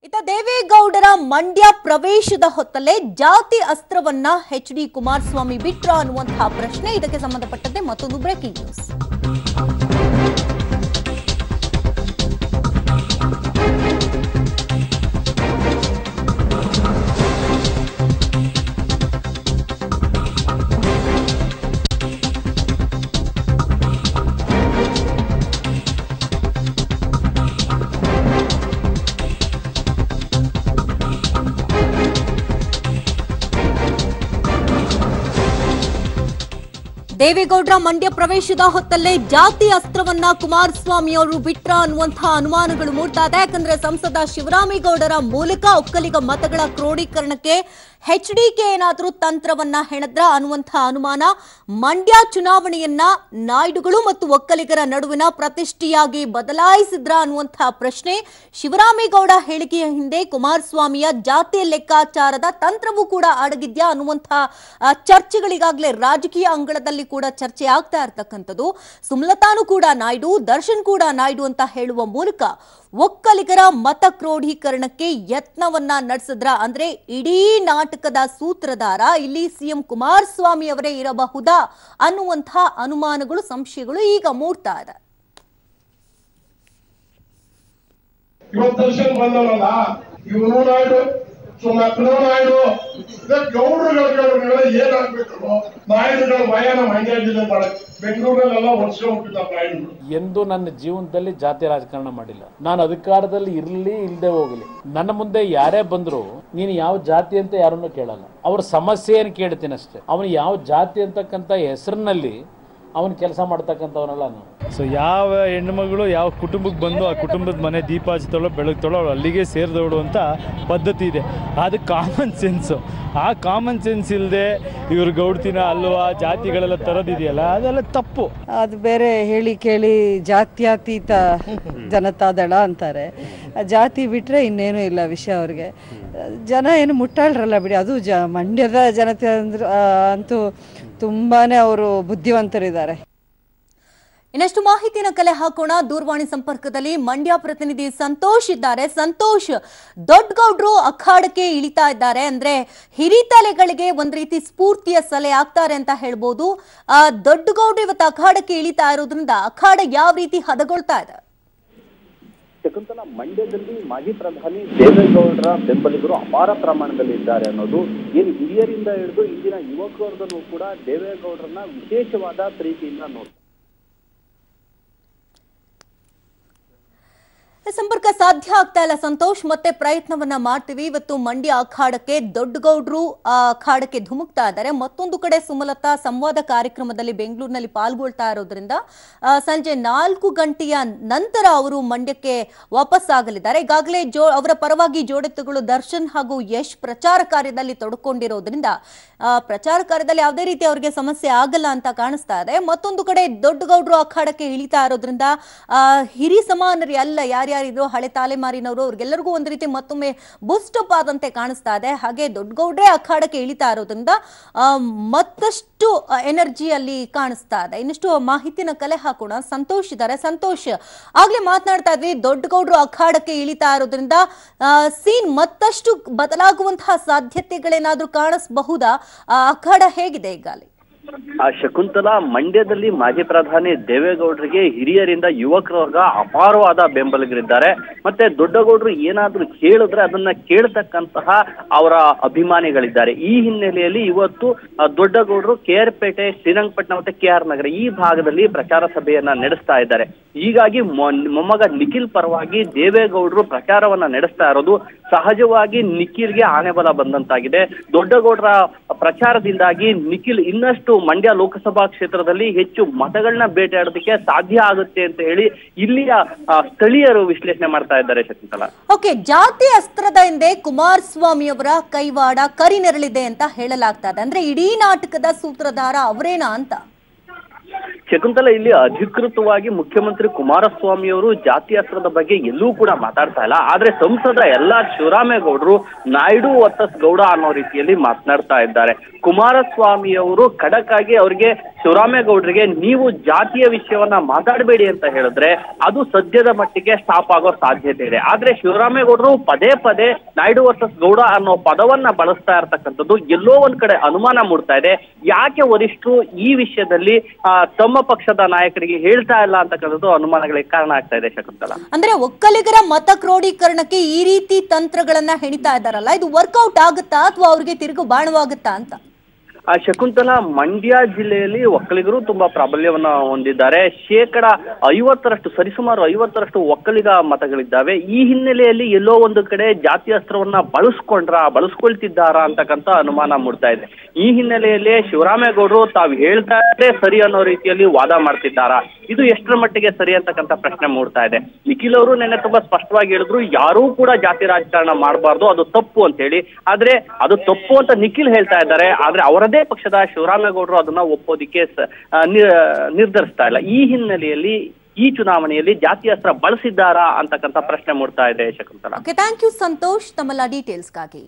ಇತ್ತ ದೇವೇಗೌಡರ ಮಂಡ್ಯ ಪ್ರವೇಶದ ಹೊತ್ತಲ್ಲೇ ಜಾತಿ ಅಸ್ತ್ರವನ್ನ ಎಚ್.ಡಿ. ಕುಮಾರಸ್ವಾಮಿ ಬಿಟ್ರ ಅನ್ನುವಂತಹ ಪ್ರಶ್ನೆ. ಇದಕ್ಕೆ ಸಂಬಂಧಪಟ್ಟಂತೆ ಮತ್ತೊಂದು ಬ್ರೇಕಿಂಗ್ ನ್ಯೂಸ್. ದೇವೇಗೌಡರ ಮಂಡ್ಯ ಪ್ರವೇಶದ ಹೊತ್ತಲ್ಲೇ ಜಾತಿ ಅಸ್ತ್ರವನ್ನ ಕುಮಾರಸ್ವಾಮಿ ಅವರು ಬಿಟ್ರ ಅನ್ನುವಂತಹ ಅನುಮಾನಗಳು ಮೂಡ್ತಾ ಇದೆ. ಯಾಕಂದ್ರೆ ಸಂಸದ ಶಿವರಾಮೇಗೌಡರ ಮೂಲಕ ಒಕ್ಕಲಿಗ ಮತಗಳ ಕ್ರೋಢೀಕರಣಕ್ಕೆ ಎಚ್ಡಿಕೆ ಏನಾದರೂ ತಂತ್ರವನ್ನ ಹೆಣದ್ರ ಅನ್ನುವಂತಹ ಅನುಮಾನ. ಮಂಡ್ಯ ಚುನಾವಣೆಯನ್ನ ನಾಯ್ಡುಗಳು ಮತ್ತು ಒಕ್ಕಲಿಗರ ನಡುವಿನ ಪ್ರತಿಷ್ಠೆಯಾಗಿ ಬದಲಾಯಿಸಿದ್ರ ಅನ್ನುವಂತಹ ಪ್ರಶ್ನೆ. ಶಿವರಾಮೇಗೌಡ ಹೇಳಿಕೆಯ ಹಿಂದೆ ಕುಮಾರಸ್ವಾಮಿಯ ಜಾತಿಯ ಲೆಕ್ಕಾಚಾರದ ತಂತ್ರವೂ ಕೂಡ ಅಡಗಿದ್ಯಾ ಅನ್ನುವಂತಹ ಚರ್ಚೆಗಳಿಗಾಗಲೇ ರಾಜಕೀಯ ಅಂಗಳದಲ್ಲಿ ಕೂಡ ಚರ್ಚೆ ಆಗ್ತಾ ಇರತಕ್ಕಂಥದ್ದು. ಸುಮಲತಾನು ಕೂಡ ನಾಯ್ಡು, ದರ್ಶನ್ ಕೂಡ ನಾಯ್ಡು ಅಂತ ಹೇಳುವ ಮೂಲಕ ಒಕ್ಕಲಿಗರ ಮತ ಕ್ರೋಢೀಕರಣಕ್ಕೆ ಯತ್ನವನ್ನ ನಡೆಸಿದ್ರ. ಅಂದ್ರೆ ಇಡೀ ನಾಟಕದ ಸೂತ್ರಧಾರ ಇಲ್ಲಿ ಸಿಎಂ ಕುಮಾರಸ್ವಾಮಿ ಅವರೇ ಇರಬಹುದಾ ಅನ್ನುವಂತಹ ಅನುಮಾನಗಳು, ಸಂಶಯಗಳು ಈಗ ಮೂಡ್ತಾ ಇದೆ. ದರ್ಶನ್ ಬಂದವಲ್ಲ, ಇವನು ನಾಯ್ಡು, ಸುಮಲತಾ ನಾಯ್ಡು, ಗೌಡ್ರುಗಳ ಏನಾಗ್ಬೇಕು? ನಾಯ್ಡುಗಳ ಭಯನ ಮಂಡ್ಯ ಜಿಲ್ಲೆ ಬೆಂಗಳೂರಲ್ಲೆಲ್ಲ ವರ್ಷ ಹೋಗ್ತಿದ್ದ ನಾಯ್ಡು. ಎಂದು ನನ್ನ ಜೀವನದಲ್ಲಿ ಜಾತಿ ರಾಜಕಾರಣ ಮಾಡಿಲ್ಲ. ನಾನು ಅಧಿಕಾರದಲ್ಲಿ ಇರ್ಲಿ ಇಲ್ಲದೆ ಹೋಗಲಿ, ನನ್ನ ಮುಂದೆ ಯಾರೇ ಬಂದ್ರು ನೀನು ಯಾವ ಜಾತಿ ಅಂತ ಯಾರನ್ನು ಕೇಳಲ್ಲ. ಅವ್ರ ಸಮಸ್ಯೆಯನ್ನು ಕೇಳ್ತೀನಿ ಅಷ್ಟೇ. ಅವನು ಯಾವ ಜಾತಿ ಅಂತಕ್ಕಂಥ ಹೆಸರಿನಲ್ಲಿ ಅವನು ಕೆಲಸ ಮಾಡ್ತಕ್ಕಂಥವನಲ್ಲ ನಾನು. ಸೊ ಯಾವ ಹೆಣ್ಣುಮಗಳು ಯಾವ ಕುಟುಂಬಕ್ಕೆ ಬಂದು ಆ ಕುಟುಂಬದ ಮನೆ ದೀಪ ಹಚ್ತಾಳೋ ಬೆಳಗ್ತಾಳೋ ಅವಳು ಅಲ್ಲಿಗೆ ಸೇರಿದವಳು ಅಂತ ಪದ್ಧತಿ ಇದೆ. ಅದು ಕಾಮನ್ ಸೆನ್ಸು. ಆ ಕಾಮನ್ ಸೆನ್ಸ್ ಇಲ್ಲದೆ ಇವ್ರು ಗೌಡ್ತಿನ ಅಲ್ವಾ ಜಾತಿಗಳೆಲ್ಲ ತರೋದಿದೆಯಲ್ಲ, ಅದೆಲ್ಲ ತಪ್ಪು. ಅದು ಬೇರೆ ಹೇಳಿ ಕೇಳಿ ಜಾತ್ಯತೀತ ಜನತಾದಳ ಅಂತಾರೆ. ಜಾತಿ ಬಿಟ್ಟರೆ ಇನ್ನೇನು ಇಲ್ಲ ವಿಷಯ ಅವ್ರಿಗೆ. ಜನ ಏನು ಮುಟ್ಟಾಳ್ರಲ್ಲ ಬಿಡಿ. ಅದು ಮಂಡ್ಯದ ಜನತೆ ಅಂದ್ರೆ ಅಂತೂ ತುಂಬಾನೇ ಅವರು ಬುದ್ಧಿವಂತರಿದ್ದಾರೆ. ಇನ್ನಷ್ಟು ಮಾಹಿತಿನ ಕಲೆ ಹಾಕೋಣ. ದೂರವಾಣಿ ಸಂಪರ್ಕದಲ್ಲಿ ಮಂಡ್ಯ ಪ್ರತಿನಿಧಿ ಸಂತೋಷ್ ಇದ್ದಾರೆ. ಸಂತೋಷ್, ದೊಡ್ಡಗೌಡ್ರು ಅಖಾಡಕ್ಕೆ ಇಳಿತಾ ಇದ್ದಾರೆ, ಅಂದ್ರೆ ಹಿರಿತಲೆಗಳಿಗೆ ಒಂದ್ ರೀತಿ ಸ್ಫೂರ್ತಿಯ ಸಲಹೆ ಆಗ್ತಾರೆ ಅಂತ ಹೇಳ್ಬೋದು. ದೊಡ್ಡಗೌಡ್ರು ಇವತ್ತು ಅಖಾಡಕ್ಕೆ ಇಳಿತಾ ಇರೋದ್ರಿಂದ ಅಖಾಡ ಯಾವ ರೀತಿ ಹದಗೊಳ್ತಾ ಇದೆ? ಶಕುಂತಲಾ, ಮಂಡ್ಯದಲ್ಲಿ ಮಾಜಿ ಪ್ರಧಾನಿ ದೇವೇಗೌಡರ ಬೆಂಬಲಿಗರು ಅಪಾರ ಪ್ರಮಾಣದಲ್ಲಿ ಇದ್ದಾರೆ ಅನ್ನೋದು ಏನು ಹಿರಿಯರಿಂದ ಹಿಡಿದು ಇಂದಿನ ಯುವಕರನ್ನು ಕೂಡ ದೇವೇಗೌಡರನ್ನ ವಿಶೇಷವಾದ ಪ್ರೀತಿಯಿಂದ ನೋಡ್ತಾರೆ. ಸಂಪರ್ಕ ಸಾಧ್ಯ ಆಗ್ತಾ ಇಲ್ಲ ಸಂತೋಷ್, ಮತ್ತೆ ಪ್ರಯತ್ನವನ್ನ ಮಾಡ್ತೀವಿ. ಇವತ್ತು ಮಂಡ್ಯ ಅಖಾಡಕ್ಕೆ ದೊಡ್ಡಗೌಡ್ರು ಅಖಾಡಕ್ಕೆ ಧುಮುಕ್ತಾ ಇದ್ದಾರೆ. ಮತ್ತೊಂದು ಕಡೆ ಸುಮಲತಾ ಸಂವಾದ ಕಾರ್ಯಕ್ರಮದಲ್ಲಿ ಬೆಂಗಳೂರಿನಲ್ಲಿ ಪಾಲ್ಗೊಳ್ತಾ ಇರೋದ್ರಿಂದ ಸಂಜೆ 4 ಗಂಟೆಯ ನಂತರ ಅವರು ಮಂಡ್ಯಕ್ಕೆ ವಾಪಸ್ ಆಗಲಿದ್ದಾರೆ. ಈಗಾಗಲೇ ಅವರ ಪರವಾಗಿ ಜೋಡೆತ್ತುಗಳು ದರ್ಶನ್ ಹಾಗೂ ಯಶ್ ಪ್ರಚಾರ ಕಾರ್ಯದಲ್ಲಿ ತೊಡಕೊಂಡಿರೋದ್ರಿಂದ ಪ್ರಚಾರ ಕಾರ್ಯದಲ್ಲಿ ಯಾವುದೇ ರೀತಿ ಅವರಿಗೆ ಸಮಸ್ಯೆ ಆಗಲ್ಲ ಅಂತ ಕಾಣಿಸ್ತಾ ಇದೆ. ಮತ್ತೊಂದು ಕಡೆ ದೊಡ್ಡಗೌಡ್ರು ಅಖಾಡಕ್ಕೆ ಇಳಿತಾ ಇರೋದ್ರಿಂದ ಹಿರಿ ಸಮಾನರಿ ಅಲ್ಲ ಯಾರ್ಯಾರಿದ್ರು ಹಳೆ ತಲೆಮಾರಿನವರು ಅವ್ರಿಗೆಲ್ಲರಿಗೂ ಒಂದು ರೀತಿ ಮತ್ತೊಮ್ಮೆ ಬೂಸ್ಟ್ ಅಪ್ ಆದಂತೆ ಕಾಣಿಸ್ತಾ ಇದೆ. ಹಾಗೆ ದೊಡ್ಡಗೌಡ್ರೆ ಅಖಾಡಕ್ಕೆ ಇಳಿತಾ ಇರೋದ್ರಿಂದ ಮತ್ತಷ್ಟು ಎನರ್ಜಿ ಅಲ್ಲಿ ಕಾಣಿಸ್ತಾ ಇದೆ. ಇನ್ನಷ್ಟು ಮಾಹಿತಿನ ಕಲೆ ಹಾಕೋಣ. ಸಂತೋಷ್ ಇದ್ದಾರೆ. ಸಂತೋಷ್, ಆಗ್ಲೇ ಮಾತನಾಡ್ತಾ ಇದ್ವಿ, ದೊಡ್ಡಗೌಡ್ರು ಅಖಾಡಕ್ಕೆ ಇಳಿತಾ ಇರೋದ್ರಿಂದ ಸೀನ್ ಮತ್ತಷ್ಟು ಬದಲಾಗುವಂತಹ ಸಾಧ್ಯತೆಗಳೇನಾದ್ರೂ ಕಾಣಿಸಬಹುದಾ? ಅಖಾಡ ಹೇಗಿದೆ ಈಗಾಗಲೇ? ಶಕುಂತಲಾ, ಮಂಡ್ಯದಲ್ಲಿ ಮಾಜಿ ಪ್ರಧಾನಿ ದೇವೇಗೌಡರಿಗೆ ಹಿರಿಯರಿಂದ ಯುವಕರ ವರ್ಗ ಅಪಾರವಾದ ಬೆಂಬಲಿಗರಿದ್ದಾರೆ. ಮತ್ತೆ ದೊಡ್ಡಗೌಡರು ಏನಾದ್ರೂ ಹೇಳಿದ್ರೆ ಅದನ್ನ ಕೇಳತಕ್ಕಂತಹ ಅವರ ಅಭಿಮಾನಿಗಳಿದ್ದಾರೆ. ಈ ಹಿನ್ನೆಲೆಯಲ್ಲಿ ಇವತ್ತು ದೊಡ್ಡಗೌಡರು KR ಪೇಟೆ, ಶ್ರೀರಂಗಪಟ್ಟಣ ಮತ್ತೆ KR ನಗರ ಈ ಭಾಗದಲ್ಲಿ ಪ್ರಚಾರ ಸಭೆಯನ್ನ ನಡೆಸ್ತಾ ಇದ್ದಾರೆ. ಹೀಗಾಗಿ ಮೊಮ್ಮಗ ನಿಖಿಲ್ ಪರವಾಗಿ ದೇವೇಗೌಡರು ಪ್ರಚಾರವನ್ನ ನಡೆಸ್ತಾ ಇರೋದು ಸಹಜವಾಗಿ ನಿಖಿಲ್ಗೆ ಆನೆಬಲ ಬಂದಂತಾಗಿದೆ. ದೊಡ್ಡಗೌಡರ ಪ್ರಚಾರದಿಂದಾಗಿ ನಿಖಿಲ್ ಇನ್ನಷ್ಟು ಮಂಡ್ಯ ಲೋಕಸಭಾ ಕ್ಷೇತ್ರದಲ್ಲಿ ಹೆಚ್ಚು ಮತಗಳನ್ನ ಬೇಟೆಯಾಡೋದಕ್ಕೆ ಸಾಧ್ಯ ಆಗುತ್ತೆ ಅಂತ ಹೇಳಿ ಇಲ್ಲಿಯ ಸ್ಥಳೀಯರು ವಿಶ್ಲೇಷಣೆ ಮಾಡ್ತಾ ಇದ್ದಾರೆ. ಶಕುಂತಲಾ, ಓಕೆ, ಜಾತಿ ಅಸ್ತ್ರದ ಹಿಂದೆ ಕುಮಾರಸ್ವಾಮಿ ಅವರ ಕೈವಾಡ ಕರಿನೆರಳಿದೆ ಅಂತ ಹೇಳಲಾಗ್ತಾ ಇದೆ. ಅಂದ್ರೆ ಇಡೀ ನಾಟಕದ ಸೂತ್ರಧಾರ ಅವರೇನಾ ಅಂತ? ಶಕುಂತಲಾ, ಇಲ್ಲಿ ಅಧಿಕೃತವಾಗಿ ಮುಖ್ಯಮಂತ್ರಿ ಕುಮಾರಸ್ವಾಮಿ ಅವರು ಜಾತಿ ಅಸ್ತ್ರದ ಬಗ್ಗೆ ಎಲ್ಲೂ ಕೂಡ ಮಾತಾಡ್ತಾ ಇಲ್ಲ. ಆದ್ರೆ ಸಂಸದ ಶಿವರಾಮೇಗೌಡರು ನಾಯ್ಡು ವರ್ಸಸ್ ಗೌಡ ಅನ್ನೋ ರೀತಿಯಲ್ಲಿ ಮಾತನಾಡ್ತಾ ಇದ್ದಾರೆ. ಕುಮಾರಸ್ವಾಮಿ ಅವರು ಖಡಕ್ ಆಗಿ ಅವರಿಗೆ ಶಿವರಾಮೇಗೌಡರಿಗೆ ನೀವು ಜಾತಿಯ ವಿಷಯವನ್ನ ಮಾತಾಡಬೇಡಿ ಅಂತ ಹೇಳಿದ್ರೆ ಅದು ಸದ್ಯದ ಮಟ್ಟಿಗೆ ಸ್ಟಾಪ್ ಆಗೋ ಸಾಧ್ಯತೆ ಇದೆ. ಆದ್ರೆ ಶಿವರಾಮೇಗೌಡರು ಪದೇ ಪದೇ ನಾಯ್ಡು ವರ್ಸಸ್ ಗೌಡ ಅನ್ನೋ ಪದವನ್ನ ಬಳಸ್ತಾ ಇರ್ತಕ್ಕಂಥದ್ದು ಎಲ್ಲೋ ಒಂದ್ ಕಡೆ ಅನುಮಾನ ಮೂಡ್ತಾ ಇದೆ. ಯಾಕೆ ವರಿಷ್ಠರು ಈ ವಿಷಯದಲ್ಲಿ ತಮ್ಮ ಪಕ್ಷದ ನಾಯಕರಿಗೆ ಹೇಳ್ತಾ ಇಲ್ಲ ಅಂತಕ್ಕಂಥದ್ದು ಅನುಮಾನಗಳಿಗೆ ಕಾರಣ ಆಗ್ತಾ ಇದೆ ಶಕುಂತಲಾ. ಅಂದ್ರೆ ಒಕ್ಕಲಿಗರ ಮತ ಕ್ರೋಢೀಕರಣಕ್ಕೆ ಈ ರೀತಿ ತಂತ್ರಗಳನ್ನ ಹೆಣಿತಾ ಇದ್ದಾರಲ್ಲ, ಇದು ವರ್ಕೌಟ್ ಆಗುತ್ತಾ ಅಥವಾ ಅವ್ರಿಗೆ ತಿರುಗು ಬಾಣವಾಗುತ್ತಾ ಅಂತ? ಶಕುಂತಲಾ, ಮಂಡ್ಯ ಜಿಲ್ಲೆಯಲ್ಲಿ ಒಕ್ಕಲಿಗರು ತುಂಬಾ ಪ್ರಾಬಲ್ಯವನ್ನ ಹೊಂದಿದ್ದಾರೆ. 50% ಸರಿಸುಮಾರು 50% ಒಕ್ಕಲಿಗ ಮತಗಳಿದ್ದಾವೆ. ಈ ಹಿನ್ನೆಲೆಯಲ್ಲಿ ಎಲ್ಲೋ ಒಂದು ಕಡೆ ಜಾತಿ ಅಸ್ತ್ರವನ್ನ ಬಳಸ್ಕೊಳ್ತಿದ್ದಾರಾ ಅಂತಕ್ಕಂಥ ಅನುಮಾನ ಮೂಡ್ತಾ ಇದೆ. ಈ ಹಿನ್ನೆಲೆಯಲ್ಲಿ ಶಿವರಾಮೇಗೌಡರು ತಾವು ಹೇಳ್ತಾ ಇದ್ರೆ ಸರಿ ಅನ್ನೋ ರೀತಿಯಲ್ಲಿ ವಾದ ಮಾಡ್ತಿದ್ದಾರಾ, ಇದು ಎಷ್ಟರ ಮಟ್ಟಿಗೆ ಸರಿ ಅಂತಕ್ಕಂಥ ಪ್ರಶ್ನೆ ಮೂಡ್ತಾ ಇದೆ. ನಿಖಿಲ್ ಅವರು ನೆನ್ನೆ ತುಂಬಾ ಸ್ಪಷ್ಟವಾಗಿ ಹೇಳಿದ್ರು, ಯಾರೂ ಕೂಡ ಜಾತಿ ರಾಜಕಾರಣ ಮಾಡಬಾರ್ದು, ಅದು ತಪ್ಪು ಅಂತ ಹೇಳಿ. ಆದ್ರೆ ಅದು ತಪ್ಪು ಅಂತ ನಿಖಿಲ್ ಹೇಳ್ತಾ ಇದ್ದಾರೆ. ಆದ್ರೆ ಅವರದೇ ಪಕ್ಷದ ಶಿವರಾಮೇಗೌಡರು ಅದನ್ನ ಒಪ್ಪೋದಿಕ್ಕೆ ನಿರ್ಧರಿಸ್ತಾ ಇಲ್ಲ. ಈ ಹಿನ್ನೆಲೆಯಲ್ಲಿ ಈ ಚುನಾವಣೆಯಲ್ಲಿ ಜಾತಿ ಅಸ್ತ್ರ ಬಳಸಿದ್ದಾರಾ ಅಂತಕ್ಕಂಥ ಪ್ರಶ್ನೆ ಮೂಡ್ತಾ ಇದೆ ಶಕುಂತಲಾ. ಥ್ಯಾಂಕ್ ಯು ಸಂತೋಷ್ ತಮ್ಮೆಲ್ಲ ಡೀಟೇಲ್ಸ್ಗಾಗಿ.